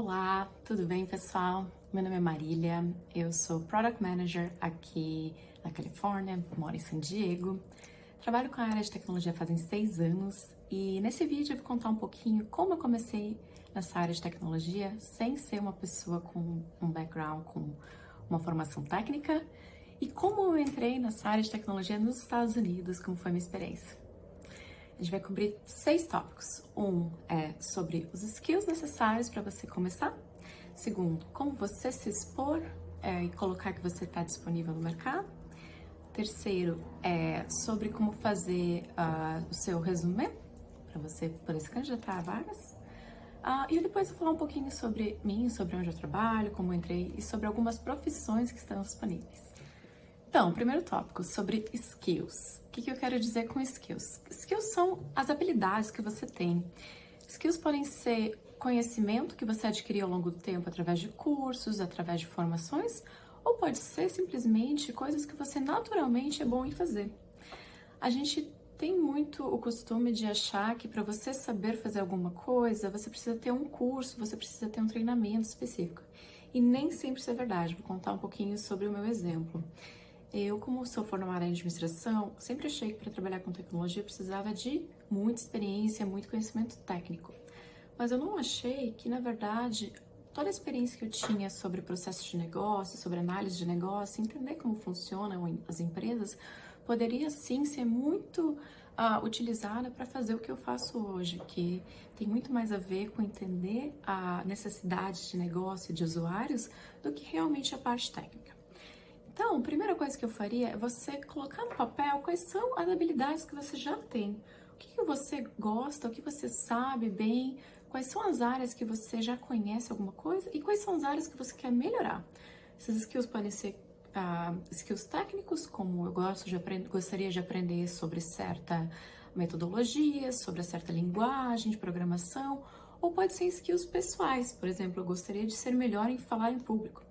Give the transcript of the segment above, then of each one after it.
Olá, tudo bem, pessoal? Meu nome é Marília, eu sou Product Manager aqui na Califórnia, moro em San Diego. Trabalho com a área de tecnologia fazem 6 anos e nesse vídeo eu vou contar um pouquinho como eu comecei nessa área de tecnologia sem ser uma pessoa com um background, com uma formação técnica e como eu entrei nessa área de tecnologia nos Estados Unidos, como foi a minha experiência. A gente vai cobrir 6 tópicos. Um é sobre os skills necessários para você começar. Segundo, como você se expor e colocar que você está disponível no mercado. Terceiro, é sobre como fazer o seu resumê para você poder se candidatar a vagas. E depois eu vou falar um pouquinho sobre mim, sobre onde eu trabalho, como eu entrei e sobre algumas profissões que estão disponíveis. Então, primeiro tópico, sobre skills. O que eu quero dizer com skills? Skills são as habilidades que você tem. Skills podem ser conhecimento que você adquiriu ao longo do tempo através de cursos, através de formações, ou pode ser simplesmente coisas que você naturalmente é bom em fazer. A gente tem muito o costume de achar que para você saber fazer alguma coisa, você precisa ter um curso, você precisa ter um treinamento específico. E nem sempre isso é verdade. Vou contar um pouquinho sobre o meu exemplo. Eu, como sou formada em administração, sempre achei que para trabalhar com tecnologia eu precisava de muita experiência, muito conhecimento técnico. Mas eu não achei que, na verdade, toda a experiência que eu tinha sobre processo de negócio, sobre análise de negócio, entender como funcionam as empresas, poderia sim ser muito utilizada para fazer o que eu faço hoje, que tem muito mais a ver com entender a necessidade de negócio de usuários do que realmente a parte técnica. Então, a primeira coisa que eu faria é você colocar no papel quais são as habilidades que você já tem. O que você gosta, o que você sabe bem, quais são as áreas que você já conhece alguma coisa e quais são as áreas que você quer melhorar. Essas skills podem ser skills técnicos, como eu gostaria de aprender sobre certa metodologia, sobre certa linguagem de programação, ou pode ser skills pessoais. Por exemplo, eu gostaria de ser melhor em falar em público.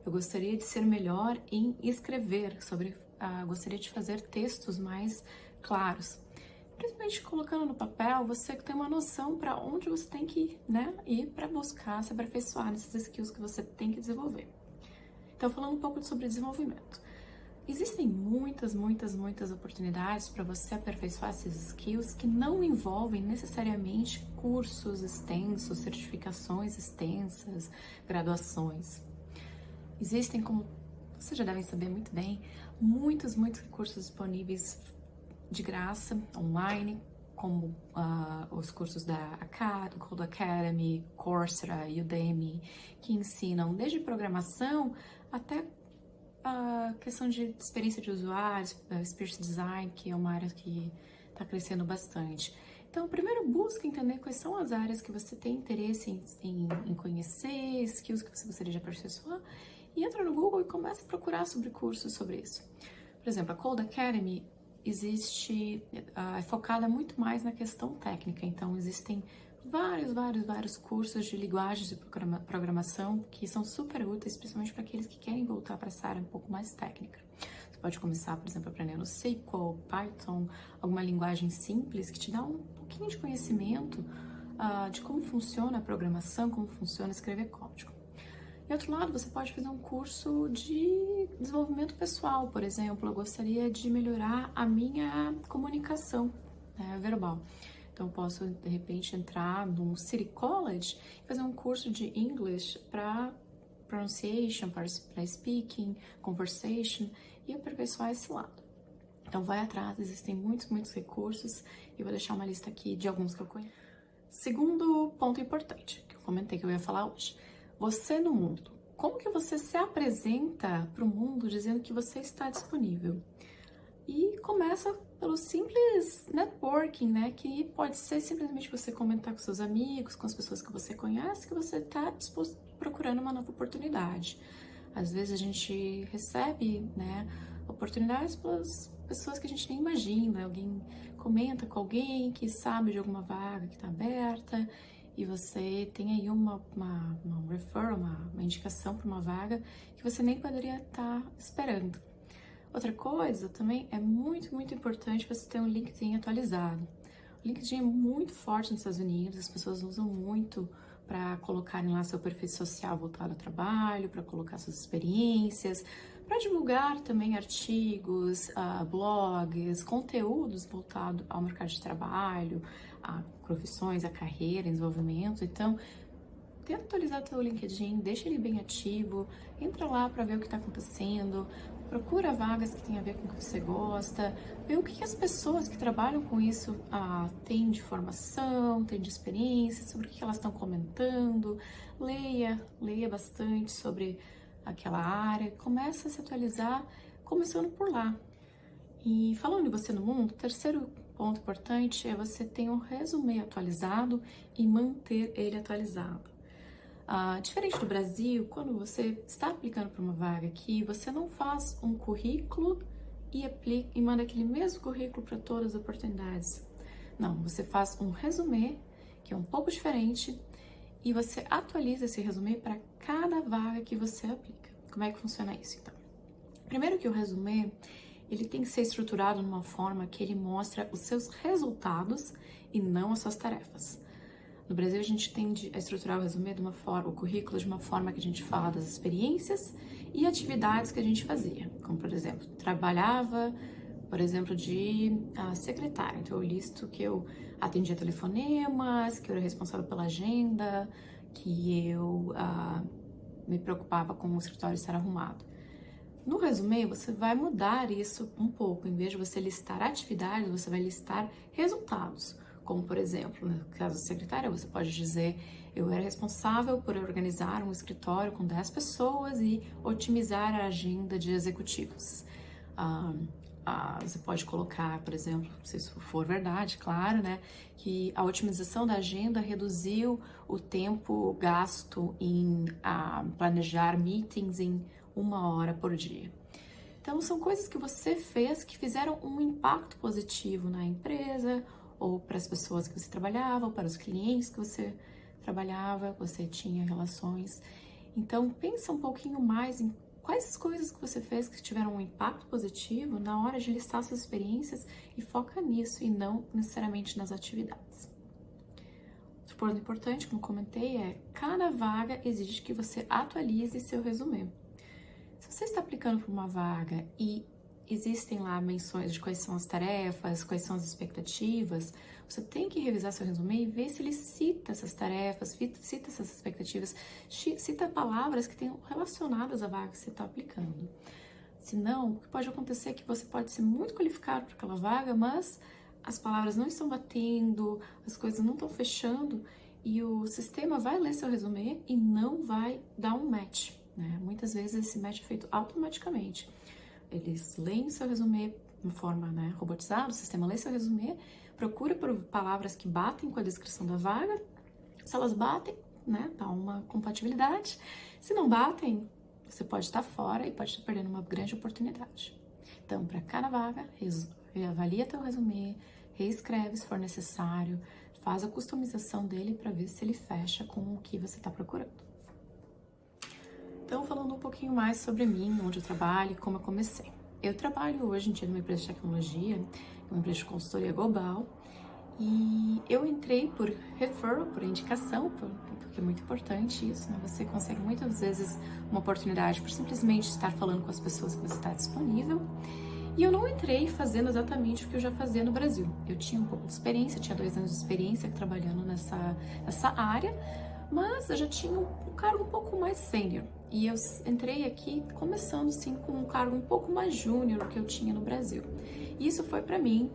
Eu gostaria de ser melhor em escrever, gostaria de fazer textos mais claros. Principalmente colocando no papel, você tem uma noção para onde você tem que ir, né? E para buscar se aperfeiçoar nessas skills que você tem que desenvolver. Então, falando um pouco sobre desenvolvimento. Existem muitas oportunidades para você aperfeiçoar esses skills que não envolvem necessariamente cursos extensos, certificações extensas, graduações. Existem, como vocês já devem saber muito bem, muitos recursos disponíveis de graça, online, como os cursos da Code Academy, Coursera, Udemy, que ensinam desde programação até a questão de experiência de usuários, Experience Design, que é uma área que está crescendo bastante. Então, primeiro busca entender quais são as áreas que você tem interesse em conhecer, skills que você gostaria de aperfeiçoar, e entra no Google e começa a procurar sobre cursos sobre isso. Por exemplo, a Code Academy é focada muito mais na questão técnica, então existem vários cursos de linguagens de programação que são super úteis, principalmente para aqueles que querem voltar para essa área um pouco mais técnica. Você pode começar, por exemplo, aprendendo SQL, Python, alguma linguagem simples que te dá um pouquinho de conhecimento de como funciona a programação, como funciona escrever código. E outro lado, você pode fazer um curso de desenvolvimento pessoal, por exemplo. Eu gostaria de melhorar a minha comunicação verbal. Então, eu posso, de repente, entrar num City College e fazer um curso de English para pronunciation, para speaking, conversation e aperfeiçoar esse lado. Então, vai atrás, existem muitos recursos e eu vou deixar uma lista aqui de alguns que eu conheço. Segundo ponto importante, que eu comentei que eu ia falar hoje. Você no mundo. Como que você se apresenta para o mundo dizendo que você está disponível? E começa pelo simples networking, né? Que pode ser simplesmente você comentar com seus amigos, com as pessoas que você conhece, que você está disposto procurando uma nova oportunidade. Às vezes a gente recebe, né, oportunidades pelas pessoas que a gente nem imagina. Alguém comenta com alguém que sabe de alguma vaga que está aberta e você tem aí uma referral, uma indicação para uma vaga que você nem poderia estar esperando. Outra coisa também é muito importante você ter um LinkedIn atualizado. O LinkedIn é muito forte nos Estados Unidos, as pessoas usam muito para colocarem lá seu perfil social voltado ao trabalho, para colocar suas experiências, para divulgar também artigos, blogs, conteúdos voltados ao mercado de trabalho, a profissões, a carreira, desenvolvimento. Então, tenta atualizar teu LinkedIn, deixa ele bem ativo, entra lá para ver o que está acontecendo, procura vagas que tem a ver com o que você gosta, vê o que as pessoas que trabalham com isso têm de formação, têm de experiência, sobre o que elas estão comentando, leia bastante sobre aquela área, começa a se atualizar começando por lá. E falando de você no mundo, o terceiro ponto importante é você ter um resumê atualizado e manter ele atualizado. Diferente do Brasil, quando você está aplicando para uma vaga aqui, você não faz um currículo e manda aquele mesmo currículo para todas as oportunidades. Não, você faz um resumê, que é um pouco diferente, e você atualiza esse resumê para cada vaga que você aplica. Como é que funciona isso, então? Primeiro que o resumê, ele tem que ser estruturado de uma forma que ele mostra os seus resultados e não as suas tarefas. No Brasil, a gente tende a estruturar o resumê de uma forma, o currículo de uma forma que a gente fala das experiências e atividades que a gente fazia. Como, por exemplo, trabalhava, por exemplo, de secretária. Então, eu listo que eu atendia telefonemas, que eu era responsável pela agenda, que eu me preocupava com o escritório estar arrumado. No resumê, você vai mudar isso um pouco. Em vez de você listar atividades, você vai listar resultados. Como, por exemplo, no caso da secretária, você pode dizer: eu era responsável por organizar um escritório com 10 pessoas e otimizar a agenda de executivos. Você pode colocar, por exemplo, se isso for verdade, claro, né, que a otimização da agenda reduziu o tempo gasto em planejar meetings em 1 hora por dia. Então, são coisas que você fez que fizeram um impacto positivo na empresa, ou para as pessoas que você trabalhava, ou para os clientes que você trabalhava, você tinha relações. Então, pensa um pouquinho mais em quais as coisas que você fez que tiveram um impacto positivo na hora de listar suas experiências e foca nisso e não necessariamente nas atividades. Outro ponto importante, como comentei, é cada vaga exige que você atualize seu resumê. Se você está aplicando para uma vaga e existem lá menções de quais são as tarefas, quais são as expectativas, você tem que revisar seu resumê e ver se ele cita essas tarefas, cita essas expectativas, cita palavras que tenham relacionadas à vaga que você está aplicando. Senão, o que pode acontecer é que você pode ser muito qualificado para aquela vaga, mas as palavras não estão batendo, as coisas não estão fechando e o sistema vai ler seu resumê e não vai dar um match, né? Muitas vezes esse match é feito automaticamente. Eles leem seu resumê de forma robotizada, o sistema lê seu resumê, procura por palavras que batem com a descrição da vaga. Se elas batem, dá uma compatibilidade. Se não batem, você pode estar fora e pode estar perdendo uma grande oportunidade. Então, para cada vaga, avalia teu resumê, reescreve se for necessário, faz a customização dele para ver se ele fecha com o que você está procurando. Então, falando um pouquinho mais sobre mim, onde eu trabalho e como eu comecei. Eu trabalho hoje em dia numa empresa de tecnologia, uma empresa de consultoria global, e eu entrei por referral, por indicação, porque é muito importante isso, né? Você consegue muitas vezes uma oportunidade por simplesmente estar falando com as pessoas que você está disponível. E eu não entrei fazendo exatamente o que eu já fazia no Brasil. Eu tinha um pouco de experiência, tinha 2 anos de experiência trabalhando nessa área, mas eu já tinha um cargo um pouco mais sênior. E eu entrei aqui começando, sim, com um cargo um pouco mais júnior do que eu tinha no Brasil. E isso foi para mim,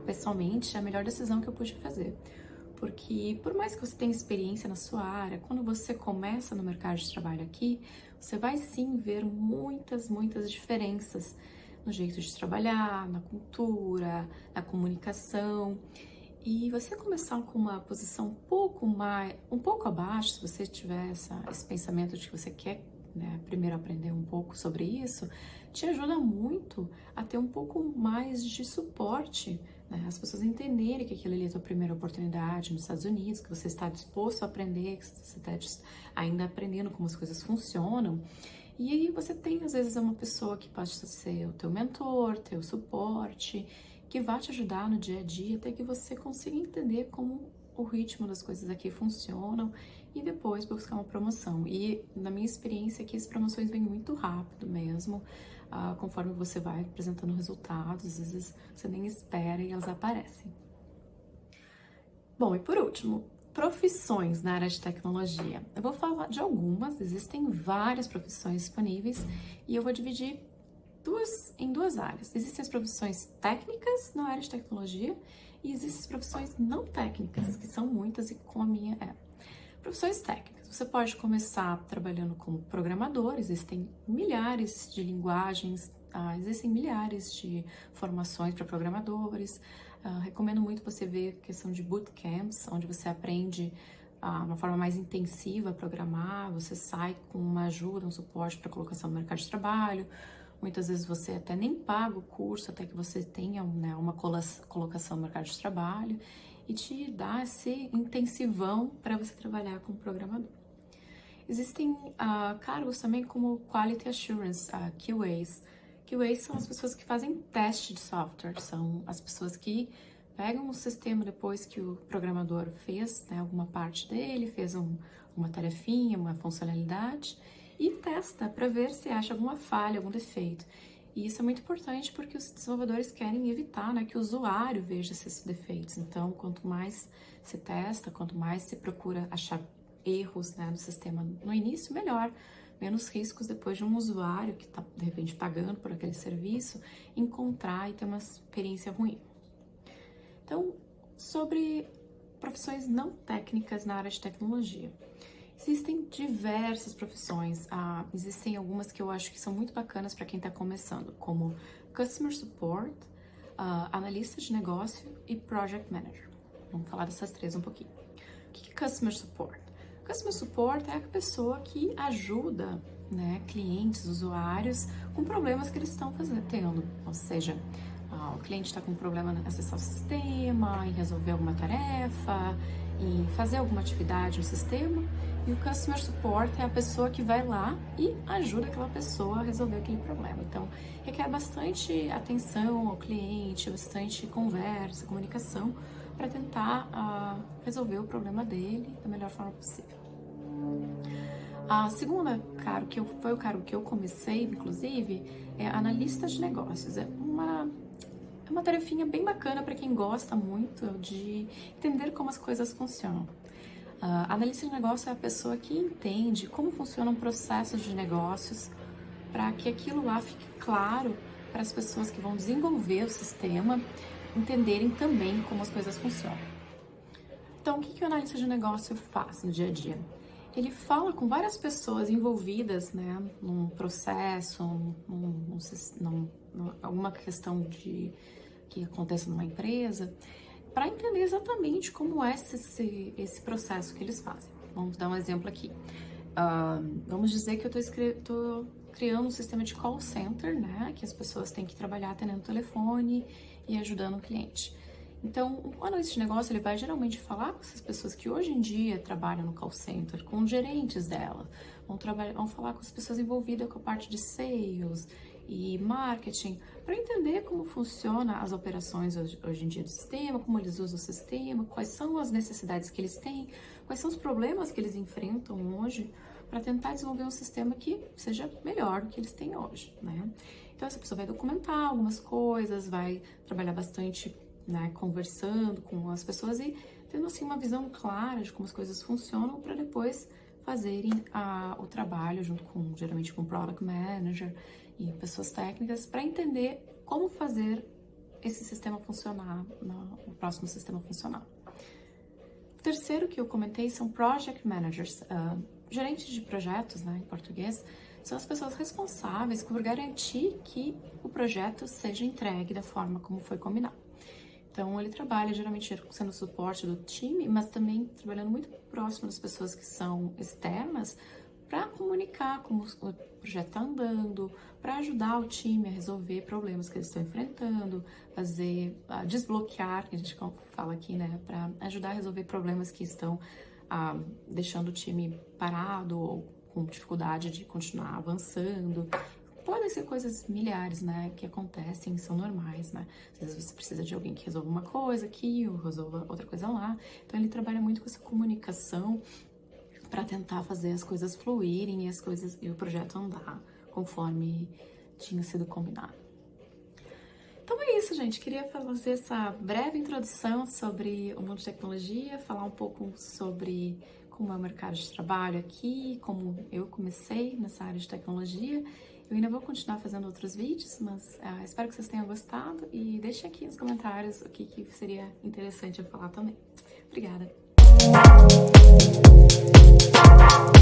pessoalmente, a melhor decisão que eu pude fazer. Porque por mais que você tenha experiência na sua área, quando você começa no mercado de trabalho aqui, você vai sim ver muitas diferenças no jeito de trabalhar, na cultura, na comunicação. E você começar com uma posição um pouco abaixo, se você tiver esse pensamento de que você quer, primeiro aprender um pouco sobre isso, te ajuda muito a ter um pouco mais de suporte, as pessoas entenderem que aquilo ali é a tua primeira oportunidade nos Estados Unidos, que você está disposto a aprender, que você está ainda aprendendo como as coisas funcionam. E aí você tem, às vezes, uma pessoa que pode ser o teu mentor, teu suporte, que vai te ajudar no dia a dia até que você consiga entender como o ritmo das coisas aqui funcionam e depois buscar uma promoção. E na minha experiência aqui, as promoções vêm muito rápido mesmo, conforme você vai apresentando resultados, às vezes você nem espera e elas aparecem. Bom, e por último, profissões na área de tecnologia. Eu vou falar de algumas, existem várias profissões disponíveis e eu vou dividir em duas áreas. Existem as profissões técnicas na área de tecnologia e existem as profissões não técnicas, que são muitas e como a minha é. Profissões técnicas. Você pode começar trabalhando como programador, existem milhares de linguagens, existem milhares de formações para programadores. Recomendo muito você ver a questão de bootcamps, onde você aprende uma forma mais intensiva a programar, você sai com uma ajuda, um suporte para colocação no mercado de trabalho. Muitas vezes você até nem paga o curso até que você tenha, né, uma colocação no mercado de trabalho e te dá esse intensivão para você trabalhar como programador. Existem cargos também como Quality Assurance, QAs. QAs são as pessoas que fazem teste de software, são as pessoas que pegam o sistema depois que o programador fez, né, alguma parte dele, fez uma tarefinha, uma funcionalidade, e testa para ver se acha alguma falha, algum defeito. E isso é muito importante porque os desenvolvedores querem evitar, né, que o usuário veja esses defeitos. Então, quanto mais se testa, quanto mais se procura achar erros, né, no sistema no início, melhor. Menos riscos depois de um usuário que está, de repente, pagando por aquele serviço, encontrar e ter uma experiência ruim. Então, sobre profissões não técnicas na área de tecnologia. Existem diversas profissões, existem algumas que eu acho que são muito bacanas para quem está começando, como Customer Support, Analista de Negócio e Project Manager. Vamos falar dessas três um pouquinho. O que é Customer Support? Customer Support é a pessoa que ajuda, né, clientes, usuários, com problemas que eles estão tendo, ou seja, o cliente está com um problema em acessar o sistema, em resolver alguma tarefa, em fazer alguma atividade no sistema, e o Customer Support é a pessoa que vai lá e ajuda aquela pessoa a resolver aquele problema. Então, requer bastante atenção ao cliente, bastante conversa, comunicação, para tentar resolver o problema dele da melhor forma possível. A segunda cargo, foi o cargo que eu comecei, inclusive, é analista de negócios. É uma tarefinha bem bacana para quem gosta muito de entender como as coisas funcionam. Analista de negócio é a pessoa que entende como funcionam processos de negócios para que aquilo lá fique claro para as pessoas que vão desenvolver o sistema entenderem também como as coisas funcionam. Então, o que o analista de negócio faz no dia a dia? Ele fala com várias pessoas envolvidas, né, num processo, alguma questão que acontece numa empresa, para entender exatamente como é esse processo que eles fazem. Vamos dar um exemplo aqui. Vamos dizer que eu estou criando um sistema de call center, né, que as pessoas têm que trabalhar atendendo o telefone e ajudando o cliente. Então, o analista de negócio, ele vai geralmente falar com essas pessoas que hoje em dia trabalham no call center, com os gerentes dela, vão falar com as pessoas envolvidas com a parte de sales e marketing, para entender como funciona as operações hoje em dia do sistema, como eles usam o sistema, quais são as necessidades que eles têm, quais são os problemas que eles enfrentam hoje, para tentar desenvolver um sistema que seja melhor do que eles têm hoje, né? Então, essa pessoa vai documentar algumas coisas, vai trabalhar bastante, né, conversando com as pessoas e tendo assim uma visão clara de como as coisas funcionam para depois fazerem o trabalho junto geralmente com o Product Manager e pessoas técnicas para entender como fazer esse sistema funcionar, o próximo sistema funcionar. O terceiro que eu comentei são Project Managers, gerentes de projetos, né, em português, são as pessoas responsáveis por garantir que o projeto seja entregue da forma como foi combinado. Então, ele trabalha geralmente sendo suporte do time, mas também trabalhando muito próximo das pessoas que são externas para comunicar como o projeto está andando, para ajudar o time a resolver problemas que eles estão enfrentando, desbloquear, que a gente fala aqui, né, para ajudar a resolver problemas que estão deixando o time parado ou com dificuldade de continuar avançando, podem ser coisas milhares, né, que acontecem, são normais, né? Às vezes você precisa de alguém que resolva uma coisa aqui ou resolva outra coisa lá. Então ele trabalha muito com essa comunicação para tentar fazer as coisas fluírem e o projeto andar conforme tinha sido combinado. Então é isso, gente. Queria fazer essa breve introdução sobre o mundo de tecnologia, falar um pouco sobre como é o mercado de trabalho aqui, como eu comecei nessa área de tecnologia. Eu ainda vou continuar fazendo outros vídeos, mas espero que vocês tenham gostado e deixe aqui nos comentários o que seria interessante eu falar também. Obrigada!